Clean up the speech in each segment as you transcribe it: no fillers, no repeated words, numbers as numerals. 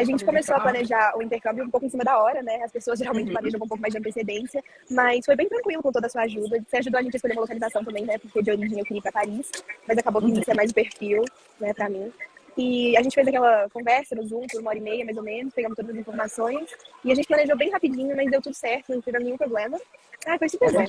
A gente começou a planejar o intercâmbio um pouco em cima da hora, né? As pessoas geralmente planejam com um pouco mais de antecedência, mas foi bem tranquilo com toda a sua ajuda. Você ajudou a gente a escolher uma localização também, né? Porque de origem eu queria ir pra Paris, mas acabou que isso é mais o perfil, né, pra mim. E a gente fez aquela conversa no Zoom por 1h30, mais ou menos, pegamos todas as informações e a gente planejou bem rapidinho, mas deu tudo certo, não teve nenhum problema. Ah, foi super bom.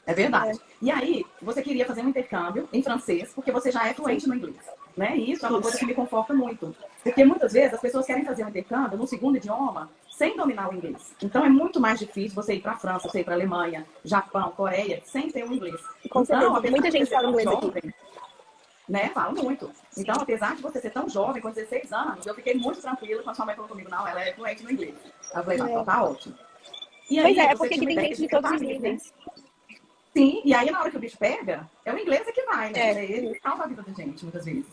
É verdade. E aí, você queria fazer um intercâmbio em francês, porque você já é fluente no inglês, né? E isso é uma coisa que me conforta muito. Porque muitas vezes as pessoas querem fazer um intercâmbio no segundo idioma sem dominar o inglês. Então é muito mais difícil você ir para a França, você ir para a Alemanha, Japão, Coreia, sem ter o inglês. Com certeza. Então, Muita gente fala inglês aqui. Né? Falo muito. Então, apesar de você ser tão jovem, com 16 anos, eu fiquei muito tranquila quando sua mãe falou comigo, não, ela é fluente no inglês. Eu falei, não, tá ótimo. E aí, pois é, porque aqui tem gente de todos os níveis. Sim, e aí na hora que o bicho pega, é o inglês que vai, né? Ele salva a vida da gente, muitas vezes.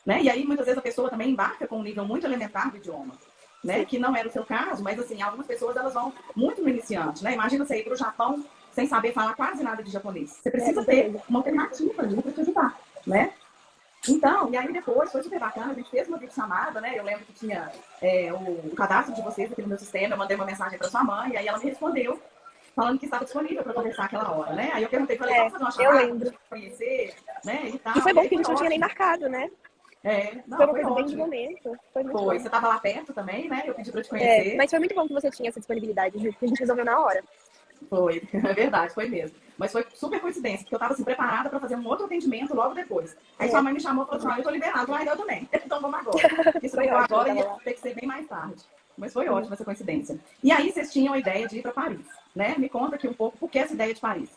Né? E aí, muitas vezes, a pessoa também embarca com um nível muito elementar do idioma. Né? Que não era o seu caso, mas assim, algumas pessoas elas vão muito no iniciante, né? Imagina você ir para o Japão sem saber falar quase nada de japonês. Você precisa ter uma alternativa ali para te ajudar, né? Então, e aí depois foi super bacana, a gente fez uma videochamada, né? Eu lembro que tinha o cadastro de vocês aqui no meu sistema, eu mandei uma mensagem para sua mãe, e aí ela me respondeu falando que estava disponível para conversar aquela hora, né? Aí eu perguntei, falei, vamos fazer uma chamada, conhecer, né? E tal. E foi bom que a gente não tinha nem marcado, né? Não, foi uma coisa bem de momento. Foi, você estava lá perto também, né? Eu pedi para te conhecer. Mas foi muito bom que você tinha essa disponibilidade, porque a gente resolveu na hora. Foi, é verdade, foi mesmo. Mas foi super coincidência, porque eu estava assim, preparada para fazer um outro atendimento logo depois. Aí sua mãe me chamou e falou assim, eu tô liberada, lá eu também. Então vamos agora. Isso foi agora ia ter que ser bem mais tarde. Mas foi ótima essa coincidência. E aí vocês tinham a ideia de ir para Paris, né? Me conta aqui um pouco, por que essa ideia de Paris?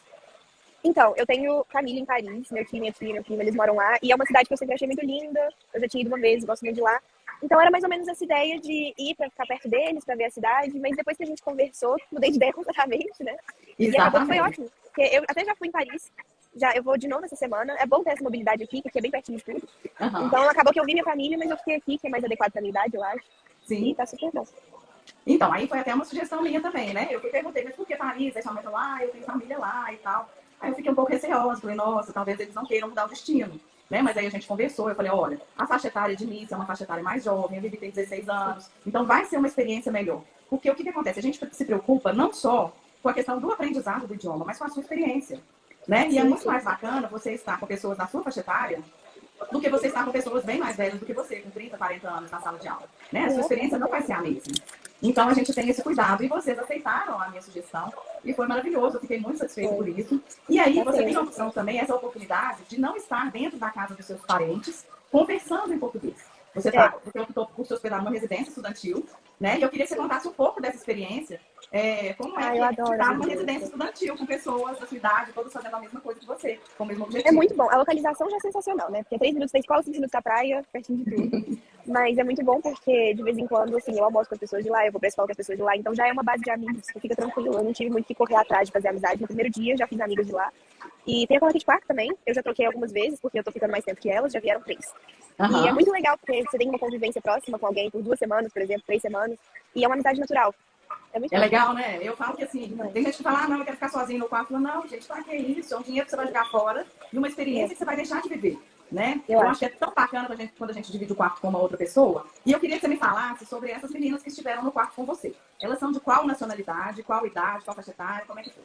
Então, eu tenho família em Paris, meu tio, minha tia, meu primo, eles moram lá. E é uma cidade que eu sempre achei muito linda. Eu já tinha ido uma vez, gosto muito de lá. Então era mais ou menos essa ideia de ir para ficar perto deles, para ver a cidade. Mas depois que a gente conversou, mudei de ideia completamente, né? Exatamente. E acabou que foi ótimo. Porque eu até já fui em Paris. Eu vou de novo essa semana. É bom ter essa mobilidade aqui, porque é bem pertinho de tudo. Então acabou que eu vi minha família, mas eu fiquei aqui, que é mais adequado pra minha idade, eu acho. Sim. E tá super bom. Então, aí foi até uma sugestão minha também, né? Eu perguntei, mas por que Paris? Aí sua mãe falou, eu tenho família lá e tal. Aí eu fiquei um pouco receosa, falei, nossa, talvez eles não queiram mudar o destino. Né? Mas aí a gente conversou, eu falei, olha, a faixa etária de Nice é uma faixa etária mais jovem, a Vivi tem 16 anos, então vai ser uma experiência melhor. Porque o que acontece? A gente se preocupa não só com a questão do aprendizado do idioma, mas com a sua experiência. Né? E é muito mais bacana você estar com pessoas da sua faixa etária do que você estar com pessoas bem mais velhas do que você, com 30, 40 anos na sala de aula. Né? A sua experiência não vai ser a mesma. Então a gente tem esse cuidado e vocês aceitaram a minha sugestão e foi maravilhoso, eu fiquei muito satisfeita por isso. E aí você tem a opção também, essa oportunidade de não estar dentro da casa dos seus parentes conversando em português. Você optou por se hospedar numa residência estudantil, né? E eu queria que você contasse um pouco dessa experiência. Como é que estar numa residência estudantil com pessoas da sua idade, todas fazendo a mesma coisa que você, com o mesmo objetivo. É muito bom. A localização já é sensacional, né? Porque 3 minutos da escola, 5 minutos da praia, pertinho de tudo. Mas é muito bom porque, de vez em quando, assim, eu almoço com as pessoas de lá, eu vou pra escola com as pessoas de lá. Então já é uma base de amigos, que fica tranquilo. Eu não tive muito que correr atrás de fazer amizade. No primeiro dia, já fiz amigos de lá. E tem a colega de quarto também. Eu já troquei algumas vezes, porque eu tô ficando mais tempo que elas. Já vieram 3. E é muito legal, porque você tem uma convivência próxima com alguém por 2 semanas, por exemplo, 3 semanas. E é uma amizade natural. É legal, né? Eu falo que assim, tem gente que fala, não, eu quero ficar sozinho no quarto. Não, gente, pra que isso? É um dinheiro que você vai jogar fora e uma experiência que você vai deixar de viver, né? Eu acho que é tão bacana quando a gente divide o quarto com uma outra pessoa. E eu queria que você me falasse sobre essas meninas que estiveram no quarto com você. Elas são de qual nacionalidade, qual idade, qual faixa etária, como é que foi?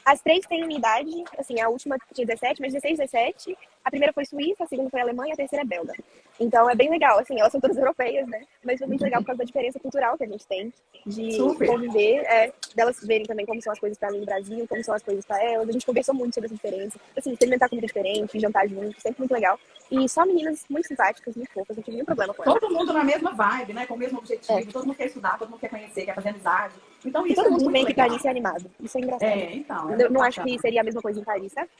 As 3 têm a minha idade, assim, a última tinha 17, mas 16, 17. A primeira foi suíça, a segunda foi alemã e a terceira é belga. Então é bem legal, assim, elas são todas europeias, né? Mas foi muito legal por causa da diferença cultural que a gente tem de conviver, delas verem também como são as coisas pra mim no Brasil, como são as coisas pra elas. A gente conversou muito sobre essa diferença. Assim, experimentar comida diferente, jantar junto, sempre muito legal. E só meninas muito simpáticas, muito fofas, não tive nenhum problema com elas. Todo mundo na mesma vibe, né? Com o mesmo objetivo, todo mundo quer estudar, todo mundo quer conhecer, quer fazer amizade. Então isso todo mundo que vem aqui pra Paris é animado. Isso é engraçado. Então. Eu não acho que seria a mesma coisa em Paris, sabe?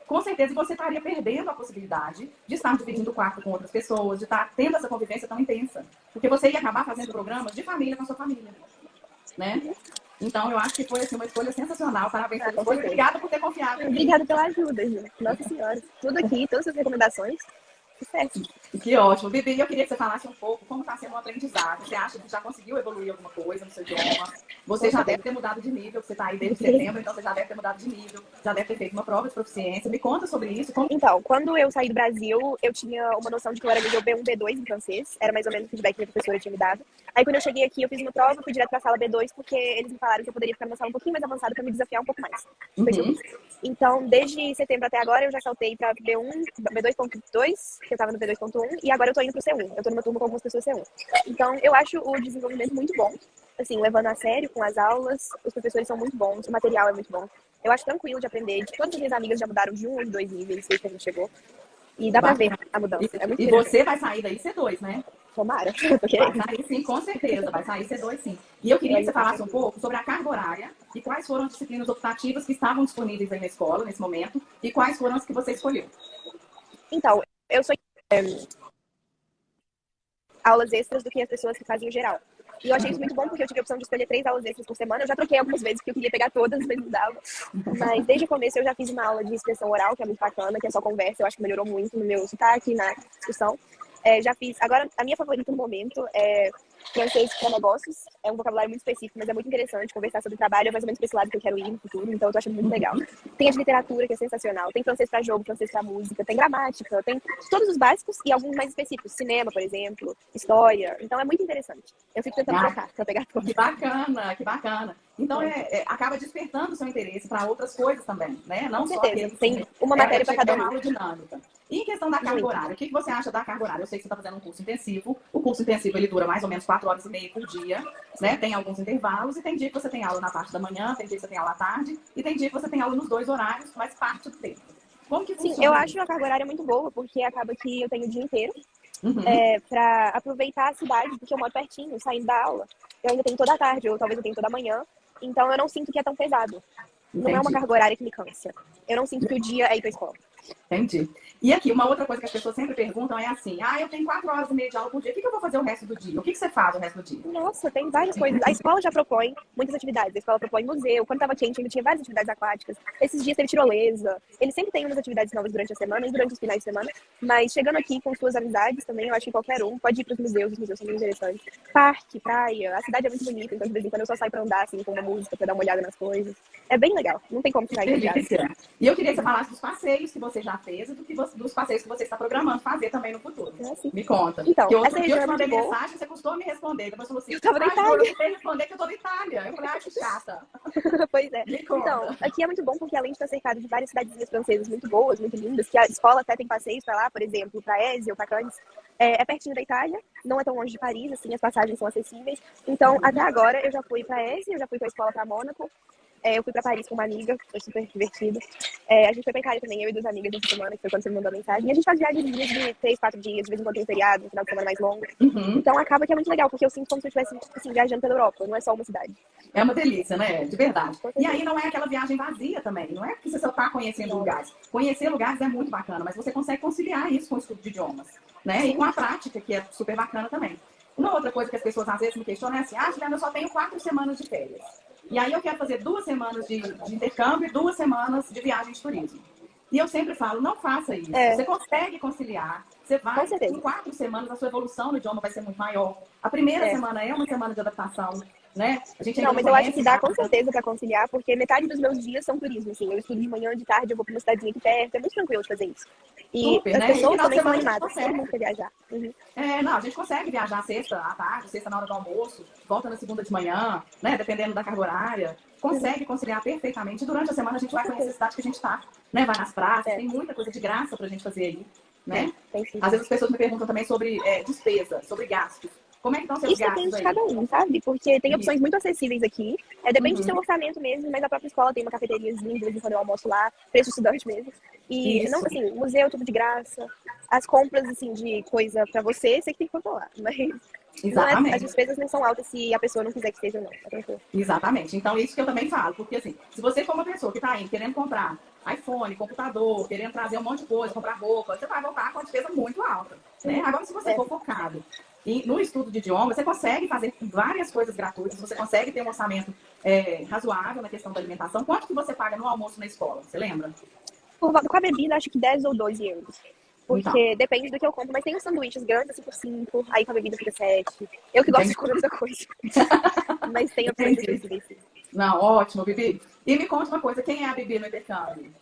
Com certeza você estaria perdendo a possibilidade de estar dividindo o quarto com outras pessoas, de estar tendo essa convivência tão intensa. Porque você ia acabar fazendo programas de família com a sua família. Né? Então, eu acho que foi assim, uma escolha sensacional. Parabéns pela escolha. Obrigada por ter confiado. Obrigada pela ajuda, gente. Nossa Senhora. Tudo aqui, todas as recomendações Sucesso. Que ótimo. Bibi, eu queria que você falasse um pouco como está sendo o aprendizado. Você acha que já conseguiu evoluir alguma coisa no seu idioma? Você já deve ter mudado de nível, você está aí desde setembro, então você já deve ter mudado de nível, já deve ter feito uma prova de proficiência. Me conta sobre isso. Então, quando eu saí do Brasil, eu tinha uma noção de que eu era nível B1, B2 em francês. Era mais ou menos o feedback que minha professora tinha me dado. Aí, quando eu cheguei aqui, eu fiz uma prova, fui direto pra sala B2, porque eles me falaram que eu poderia ficar numa sala um pouquinho mais avançada pra me desafiar um pouco mais. Foi isso que eu fiz. Então, desde setembro até agora, eu já saltei pra B1, B2.2, que eu tava no B2.1, e agora eu tô indo pro C1. Eu tô numa turma com algumas pessoas C1. Então, eu acho o desenvolvimento muito bom, assim, levando a sério com as aulas. Os professores são muito bons, o material é muito bom. Eu acho tranquilo de aprender. Todas as minhas amigas já mudaram de 1 ou de 2 níveis desde que a gente chegou. E dá pra ver a mudança. É muito E você vai sair daí C2, né? Tomara. Vai sair sim, com certeza. Vai sair C2 sim. E eu queria que você falasse um pouco sobre a carga horária e quais foram as disciplinas optativas que estavam disponíveis aí na escola, nesse momento, e quais foram as que você escolheu. Então, eu sou aulas extras do que as pessoas que fazem em geral. E eu achei isso muito bom, porque eu tive a opção de escolher 3 aulas extras por semana. Eu já troquei algumas vezes, porque eu queria pegar todas, mas não dava. Mas desde o começo eu já fiz uma aula de expressão oral, que é muito bacana, que é só conversa. Eu acho que melhorou muito no meu sotaque, na discussão. Já fiz. Agora, a minha favorita no momento é francês para negócios. É um vocabulário muito específico, mas é muito interessante conversar sobre trabalho. É mais ou menos para esse lado que eu quero ir no futuro, então eu tô achando muito legal. Tem a de literatura, que é sensacional. Tem francês para jogo, francês para música. Tem gramática, tem todos os básicos e alguns mais específicos. Cinema, por exemplo, história. Então é muito interessante. Eu fico tentando trocar para pegar todos. Que bacana, que bacana. Então, acaba despertando o seu interesse para outras coisas também, né? Não Com só certeza. Tem uma matéria para cada uma um. aula dinâmica. E em questão da carga horária, o que você acha da carga horária? Eu sei que você está fazendo um curso intensivo. O curso intensivo, ele dura mais ou menos 4 horas e meia por dia, né? Tem alguns intervalos e tem dia que você tem aula na parte da manhã, tem dia que você tem aula à tarde e tem dia que você tem aula nos 2 horários, mas parte do tempo. Como que funciona? Sim, eu acho a carga horária muito boa, porque acaba que eu tenho o dia inteiro para aproveitar a cidade, porque eu moro pertinho, saindo da aula. Eu ainda tenho toda a tarde, ou talvez eu tenha toda a manhã. Então eu não sinto que é tão pesado. Não é uma carga horária que me cansa. Eu não sinto que o dia é ir pra escola. Entendi. E aqui, uma outra coisa que as pessoas sempre perguntam é assim: eu tenho 4 horas e meia de aula por dia, o que eu vou fazer o resto do dia? O que você faz o resto do dia? Nossa, tem várias coisas. A escola já propõe muitas atividades. A escola propõe museu. Quando tava quente, ainda tinha várias atividades aquáticas. Esses dias teve tirolesa. Eles sempre têm umas atividades novas durante a semana e durante os finais de semana. Mas chegando aqui com suas amizades também, eu acho que qualquer um pode ir pros museus. Os museus são muito interessantes. Parque, praia. A cidade é muito bonita, então de vez em quando eu só saio pra andar, assim, com uma música, pra dar uma olhada nas coisas. É bem legal. Não tem como sair de casa. E eu queria que você falasse dos passeios que você já fez e dos passeios que você está programando fazer também no futuro. Assim. Me conta. Então, essa região eu te mandei boa. mensagem, você custou me responder. Depois falou assim, eu tava na Itália. Eu não responder que eu tô na Itália. Eu falei, que chata. Pois é. Então, aqui é muito bom porque além de estar cercado de várias cidadezinhas francesas muito boas, muito lindas, que a escola até tem passeios pra lá, por exemplo, pra Ésia ou pra Cannes, é pertinho da Itália, não é tão longe de Paris, assim, as passagens são acessíveis. Então, até agora, eu já fui pra Ésia, eu já fui pra escola pra Mônaco, eu fui pra Paris com uma amiga, foi super divertido. A gente foi pra Itália também, eu e 2 amigas essa semana, que foi quando você me mandou a mensagem. E a gente faz viagens de 3, 4 dias, de vez em quando tem feriado, um final de semana mais longo. Então acaba que é muito legal, porque eu sinto como se eu estivesse assim, viajando pela Europa, não é só uma cidade. É uma delícia, né? De verdade. E aí não é aquela viagem vazia também, não é porque você só tá conhecendo lugares. Conhecer lugares é muito bacana, mas você consegue conciliar isso com o estudo de idiomas, né? E com a prática, que é super bacana também. Uma outra coisa que as pessoas às vezes me questionam é assim, Juliana, eu só tenho 4 semanas de férias. E aí eu quero fazer 2 semanas de intercâmbio e 2 semanas de viagem de turismo. E eu sempre falo, não faça isso. Você consegue conciliar. Você vai, em 4 semanas, a sua evolução no idioma vai ser muito maior. A primeira semana é uma semana de adaptação, né? A gente mas eu acho que dá com certeza para conciliar, porque metade dos meus dias são turismo, assim. Eu estudo de manhã, de tarde, eu vou para uma cidadezinha aqui perto. É muito tranquilo de fazer isso. E super, as pessoas também são animadas, todo mundo quer viajar. A gente consegue viajar sexta à tarde, sexta na hora do almoço, volta na segunda de manhã, né? Dependendo da carga horária. Consegue conciliar perfeitamente. Durante a semana a gente vai conhecer a cidade que a gente está, né? Vai nas praças, tem muita coisa de graça pra gente fazer aí, né? Às vezes as pessoas me perguntam também sobre despesa, sobre gastos. Como é que estão seus gastos aí? Isso depende de cada um, sabe? Porque tem opções muito acessíveis aqui. Depende do seu orçamento mesmo, mas a própria escola tem uma cafeteriazinha, de vez em quando eu almoço lá, preço estudante mesmo. E, não, assim, museu tudo de graça. As compras, assim, de coisa pra você que tem que controlar. Mas exatamente. As despesas não são altas se a pessoa não quiser que seja, não. Exatamente. Então, isso que eu também falo. Porque, assim, se você for uma pessoa que tá aí querendo comprar iPhone, computador, querendo trazer um monte de coisa, comprar roupa, você vai voltar com uma despesa muito alta, né? Agora, se você for focado no estudo de idioma, você consegue fazer várias coisas gratuitas, você consegue ter um orçamento razoável na questão da alimentação. Quanto que você paga no almoço na escola? Você lembra? Com a bebida, acho que 10 ou 12 euros. Então, Porque depende do que eu compro, mas tem os sanduíches grandes, assim, por 5, aí com a bebida fica 7. Eu que gosto de comer muita coisa. Mas tem opções entendi. acessíveis, sim. Não, ótimo, Bibi. E me conta uma coisa, quem é a Bibi no intercâmbio?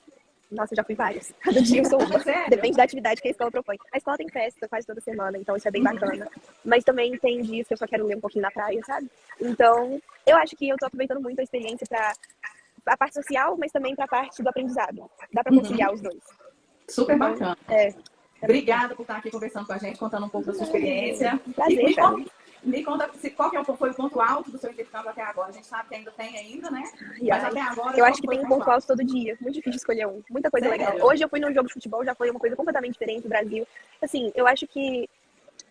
Nossa, eu já fui vários. Cada dia eu sou uma. Sério? Depende da atividade que a escola propõe. A escola tem festa quase toda semana, então isso é bem bacana. Mas também tem dias que eu só quero ler um pouquinho na praia, sabe? Então, eu acho que eu tô aproveitando muito a experiência pra a parte social, mas também pra parte do aprendizado. Dá pra conciliar os dois. Super Então, bacana. é muito bom. Obrigada por estar aqui conversando com a gente, contando um pouco da sua experiência. Um E prazer, Thiago. me conta qual que foi o ponto alto do seu intercâmbio até agora. A gente sabe que ainda tem, né? E Mas aí, até agora, eu qual acho que foi tem o um ponto ponto alto? alto todo dia. Muito difícil escolher um. Muita coisa legal. Sério? Hoje eu fui num jogo de futebol, já foi uma coisa completamente diferente do Brasil. Assim, eu acho que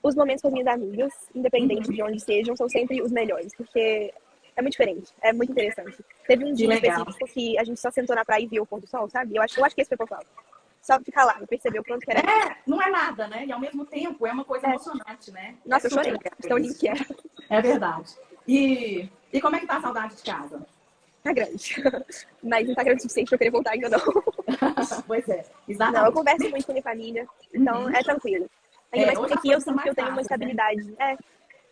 os momentos com as minhas amigas, independente de onde sejam, são sempre os melhores, porque é muito diferente, é muito interessante. Teve um Que dia legal. específico que a gente só sentou na praia e viu o pôr do sol, sabe? Eu acho que esse foi o ponto alto. Só ficar lá e perceber o pronto que era aquilo. Não é nada, né? E ao mesmo tempo é uma coisa emocionante, né? Nossa, eu super chorei. legal De tão lindo isso. que era. É verdade. E como é que tá a saudade de casa? Tá grande. Mas não tá grande o suficiente pra eu querer voltar ainda não. Pois é, Não, eu exatamente. converso muito com minha família, então é tranquilo. Ainda mais Hoje porque as aqui eu coisas são sinto que mais eu tenho uma fáceis, né? estabilidade.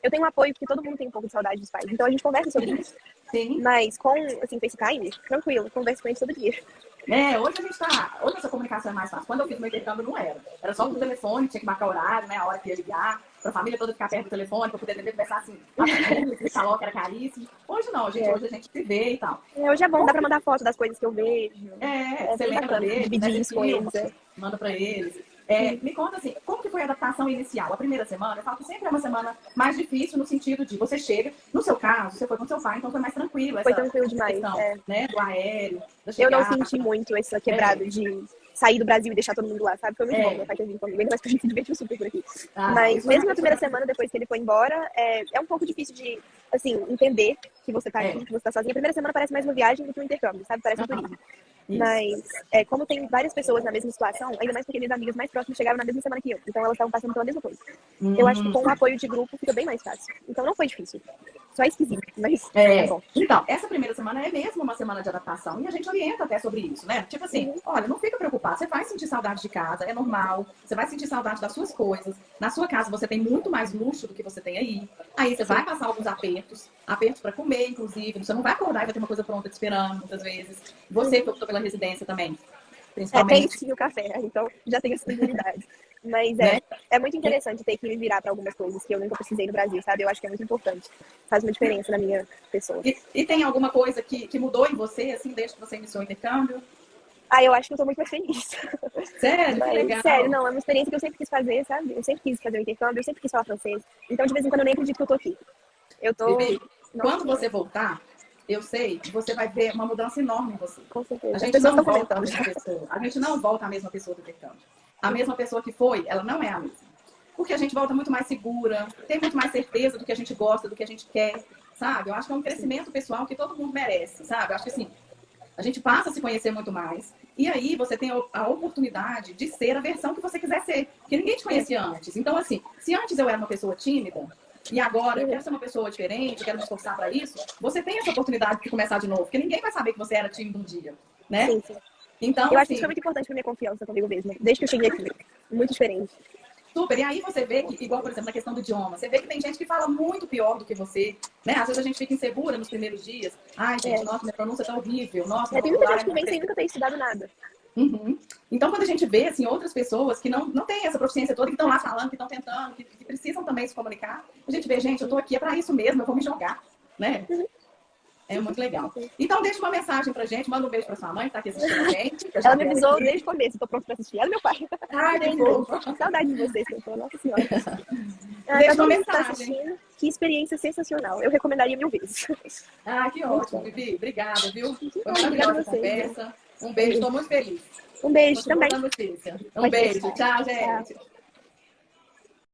Eu tenho um apoio porque todo mundo tem um pouco de saudade dos pais. Então a gente conversa sobre isso. Sim. Mas com, assim, FaceTime, tranquilo, converso com eles todo dia. Hoje essa comunicação é mais fácil. Quando eu fiz meu intercâmbio não era. Era só por telefone, tinha que marcar horário, né? A hora que ia ligar, pra família toda ficar perto do telefone, pra poder conversar assim, rapidinho, que falou que era caríssimo. Hoje não, gente, hoje a gente se vê e tal. Hoje é bom, dá pra mandar foto das coisas que eu vejo. É Você bem lembra bacana deles, né? dividir Você isso com filma, eles. manda pra eles. Me conta assim, como que foi a adaptação inicial? A primeira semana, eu falo que sempre é uma semana mais difícil no sentido de você chega, no seu caso, você foi com seu pai, então foi mais tranquilo Foi essa tranquilo demais. questão, né? Do aéreo, da Eu não chegada. senti muito essa quebrada de sair do Brasil e deixar todo mundo lá, sabe? Foi muito bom meu pai ter vindo comigo, ainda mais que a gente se divertiu super por aqui. Mas Isso mesmo na isso primeira semana, depois que ele foi embora, é um pouco difícil de, assim, entender que você tá aqui, que você tá sozinha. A primeira semana parece mais uma viagem do que um intercâmbio, sabe? Parece um turismo. Mas, como tem várias pessoas na mesma situação, ainda mais porque minhas amigas mais próximas chegaram na mesma semana que eu. Então, elas estavam passando pela mesma coisa. Eu acho que com o apoio de grupo fica bem mais fácil. Então, não foi difícil. Só esquisito, mas é bom. Então, essa primeira semana é mesmo uma semana de adaptação e a gente orienta até sobre isso, né? Tipo assim, olha, não fica preocupado, você vai sentir saudade de casa, é normal, você vai sentir saudade das suas coisas. Na sua casa você tem muito mais luxo do que você tem aí. Aí você vai passar alguns apertos para comer, inclusive. Você não vai acordar e vai ter uma coisa pronta te esperando, muitas vezes. Você que optou pela residência também, principalmente. Tem o café, então já tem essa possibilidade. Mas Né? é muito interessante ter que me virar para algumas coisas que eu nunca precisei no Brasil, sabe? Eu acho que é muito importante. Faz uma diferença na minha pessoa. E tem alguma coisa que mudou em você, assim, desde que você iniciou o intercâmbio? Eu acho que eu tô muito mais feliz. Sério? Mas, Que legal. sério, não, é uma experiência que eu sempre quis fazer, sabe? Eu sempre quis fazer o intercâmbio, eu sempre quis falar francês. Então, de vez em quando, eu nem acredito que eu tô aqui. Eu tô... Bibi, Nossa, quando você voltar, eu sei que você vai ver uma mudança enorme em você. com certeza. A As gente pessoas não estão volta a comentando mesma já. pessoa. A gente não volta a mesma pessoa do intercâmbio. A mesma pessoa que foi, ela não é a mesma. Porque a gente volta muito mais segura, tem muito mais certeza do que a gente gosta, do que a gente quer, sabe? Eu acho que é um crescimento pessoal que todo mundo merece, sabe? Eu acho que assim, a gente passa a se conhecer muito mais. E aí você tem a oportunidade de ser a versão que você quiser ser. Porque ninguém te conhecia antes. Então, assim, se antes eu era uma pessoa tímida, e agora eu quero ser uma pessoa diferente, quero me esforçar para isso, você tem essa oportunidade de começar de novo. Porque ninguém vai saber que você era tímido um dia, né? Sim, sim. Então, Eu acho que assim, isso foi muito importante pra minha confiança comigo mesma, desde que eu cheguei aqui. Muito diferente. super. E aí você vê que, igual, por exemplo, na questão do idioma, você vê que tem gente que fala muito pior do que você, né? Às vezes a gente fica insegura nos primeiros dias. Ai, gente, nossa, minha pronúncia tá horrível. Nossa, meu Tem muita vocabulário gente que é vem muito sem nunca ter estudado nada. Uhum. Então, quando a gente vê assim, outras pessoas que não têm essa proficiência toda, que estão lá falando, que estão tentando, que precisam também se comunicar, a gente vê, gente, eu estou aqui é para isso mesmo, eu vou me jogar, né? É muito legal. Então, deixa uma mensagem pra gente, manda um beijo pra sua mãe, que tá aqui assistindo a gente. Ela me avisou desde o começo, tô pronto pra assistir. Ela e meu pai. Ai, que Beijo, fofo. saudade de vocês, que eu tô, nossa senhora. Deixa uma Todo mundo que tá mensagem. assistindo, que experiência sensacional. Eu recomendaria 1000 vezes. Ah, que ótimo, Bibi. Obrigada, viu? Foi Obrigada maravilhosa a a vocês. conversa. Um beijo, estou muito feliz. Um beijo Muito também. boa notícia. Um Pode beijo. deixar. Tchau, Tchau. gente.